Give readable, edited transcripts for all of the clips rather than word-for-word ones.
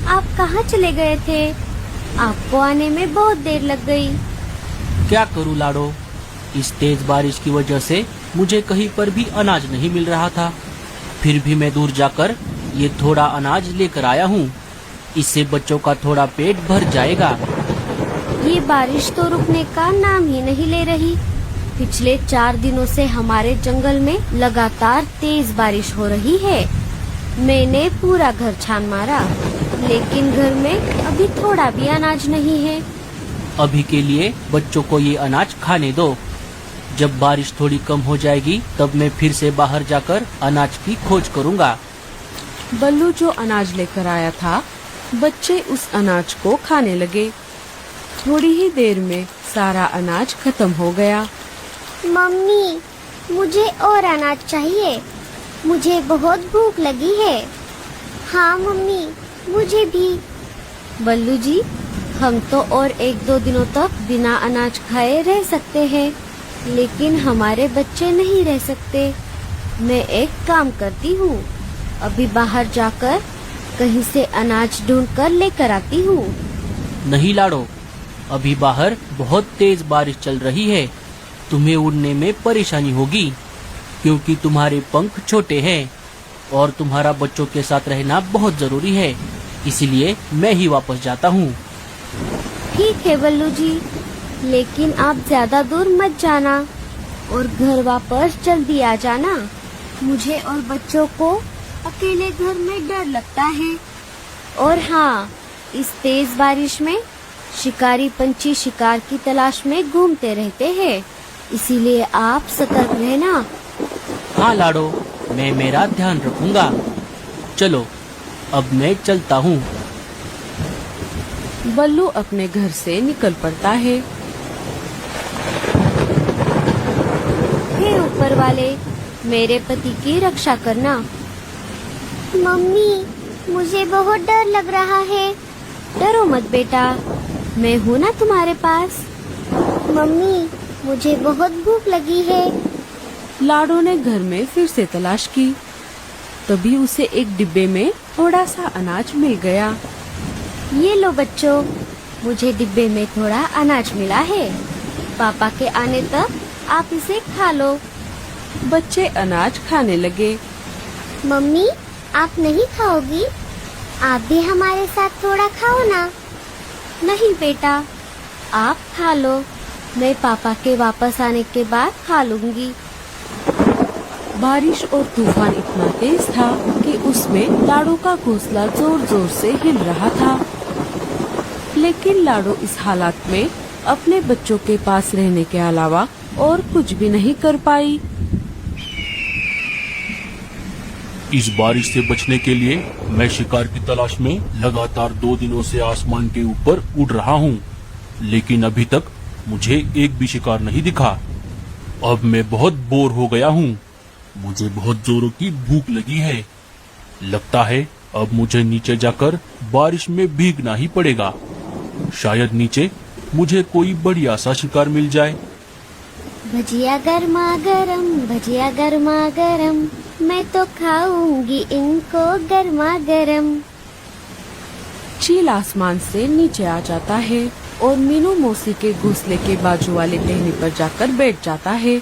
आप कहाँ चले गए थे? आपको आने में बहुत देर लग गई। क्या करूँ लाडो, इस तेज बारिश की वजह से मुझे कहीं पर भी अनाज नहीं मिल रहा था। फिर भी मैं दूर जाकर ये थोड़ा अनाज लेकर आया हूँ। इससे बच्चों का थोड़ा पेट भर जाएगा। ये बारिश तो रुकने का नाम ही नहीं ले रही। पिछले 4 दिनों से हमारे जंगल में लगातार तेज बारिश हो रही है। मैंने पूरा घर छान मारा, लेकिन घर में अभी थोड़ा भी अनाज नहीं है। अभी के लिए बच्चों को ये अनाज खाने दो। जब बारिश थोड़ी कम हो जाएगी तब मैं फिर से बाहर जाकर अनाज की खोज करूँगा। बल्लू जो अनाज लेकर आया था, बच्चे उस अनाज को खाने लगे। थोड़ी ही देर में सारा अनाज खत्म हो गया। मम्मी, मुझे और अनाज चाहिए। मुझे बहुत भूख लगी है। हाँ मम्मी, मुझे भी। बल्लू जी, हम तो और 1-2 दिनों तक बिना अनाज खाए रह सकते हैं, लेकिन हमारे बच्चे नहीं रह सकते। मैं एक काम करती हूँ, अभी बाहर जाकर कहीं से अनाज ढूंढकर लेकर आती हूँ। नहीं लाडो, अभी बाहर बहुत तेज बारिश चल रही है। तुम्हें उड़ने में परेशानी होगी, क्योंकि तुम्हारे पंख छोटे हैं और तुम्हारा बच्चों के साथ रहना बहुत जरूरी है। इसलिए मैं ही वापस जाता हूँ। ठीक है बल्लू जी, लेकिन आप ज्यादा दूर मत जाना और घर वापस जल्दी आ जाना। मुझे और बच्चों को अकेले घर में डर लगता है। और हाँ, इस तेज बारिश में शिकारी पंछी शिकार की तलाश में घूमते रहते हैं, इसीलिए आप सतर्क रहना। हाँ लाडो, मैं मेरा ध्यान रखूंगा। चलो, अब मैं चलता हूँ। बल्लू अपने घर से निकल पड़ता है। हे ऊपर वाले, मेरे पति की रक्षा करना। मम्मी, मुझे बहुत डर लग रहा है। डरो मत बेटा, मैं हूँ ना तुम्हारे पास। मम्मी, मुझे बहुत भूख लगी है। लाडो ने घर में फिर से तलाश की। तभी उसे एक डिब्बे में थोड़ा सा अनाज मिल गया। ये लो बच्चों, मुझे डिब्बे में थोड़ा अनाज मिला है। पापा के आने तक आप इसे खा लो। बच्चे अनाज खाने लगे। मम्मी, आप नहीं खाओगी? आप भी हमारे साथ थोड़ा खाओ ना। नहीं बेटा, आप खा लो। मैं पापा के वापस आने के बाद खा लूंगी। बारिश और तूफान इतना तेज था कि उसमें लाडो का घोंसला जोर जोर से हिल रहा था। लेकिन लाडो इस हालात में अपने बच्चों के पास रहने के अलावा और कुछ भी नहीं कर पाई। इस बारिश से बचने के लिए मैं शिकार की तलाश में लगातार 2 दिनों से आसमान के ऊपर उड़ रहा हूँ, लेकिन अभी तक मुझे एक भी शिकार नहीं दिखा। अब मैं बहुत बोर हो गया हूँ। मुझे बहुत जोरों की भूख लगी है। लगता है अब मुझे नीचे जाकर बारिश में भीगना ही पड़ेगा। शायद नीचे मुझे कोई बढ़िया सा शिकार मिल जाए। भजिया गर्मा गरम, भजिया गर्मा गरम, मैं तो खाऊंगी इनको गर्मा गरम। चील आसमान से नीचे आ जाता है और मीनू मौसी के घोंसले के बाजू वाले टहनी पर जाकर बैठ जाता है।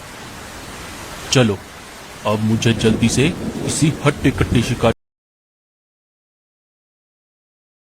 चलो, अब मुझे जल्दी से किसी हट्टे कट्टे शिकार